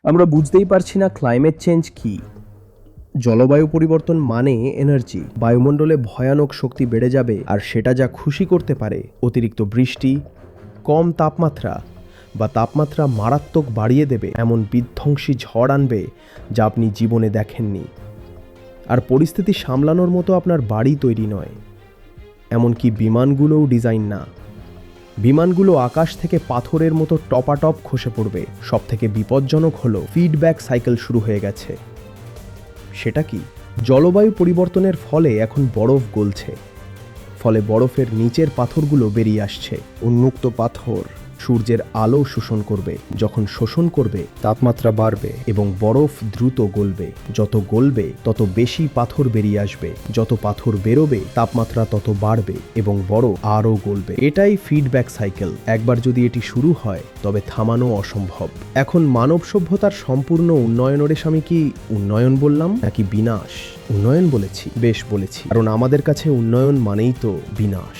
আমরা বুঝতেই পারছি না ক্লাইমেট চেঞ্জ কি। জলবায়ু পরিবর্তন মানে এনার্জি। বায়ুমণ্ডলে ভয়ানক শক্তি বেড়ে যাবে, আর সেটা যা খুশি করতে পারে, অতিরিক্ত বৃষ্টি, কম তাপমাত্রা বা তাপমাত্রা মারাত্মক বাড়িয়ে দেবে এমন বিধ্বংসী ঝড় আনবে যা আপনি জীবনে দেখেননি। আর পরিস্থিতি সামলানোর মতো আপনার বাড়ি তৈরি নয়, এমনকি বিমানগুলোও ডিজাইন না। বিমানগুলো আকাশ থেকে পাথরের মতো টপাটপ খসে পড়বে। সবথেকে বিপজ্জনক হলো ফিডব্যাক সাইকেল শুরু হয়ে গেছে। সেটা কি? জলবায়ু পরিবর্তনের ফলে এখন বরফ গলছে, ফলে বরফের নিচের পাথরগুলো বেরিয়ে আসছে। উন্মুক্ত পাথর সূর্যের আলো শোষণ করবে। যখন শোষণ করবে, তাপমাত্রা বাড়বে এবং বরফ দ্রুত গলবে। যত গলবে তত বেশি পাথর বেরিয়ে আসবে। যত পাথর বেরোবে, তাপমাত্রা তত বাড়বে এবং বরফ আরও গলবে। এটাই ফিডব্যাক সাইকেল। একবার যদি এটি শুরু হয়, তবে থামানো অসম্ভব। এখন মানব সভ্যতার সম্পূর্ণ উন্নয়নের আমি কি উন্নয়ন বললাম নাকি বিনাশ? উন্নয়ন বলেছি, বেশ বলেছি, কারণ আমাদের কাছে উন্নয়ন মানেই তো বিনাশ।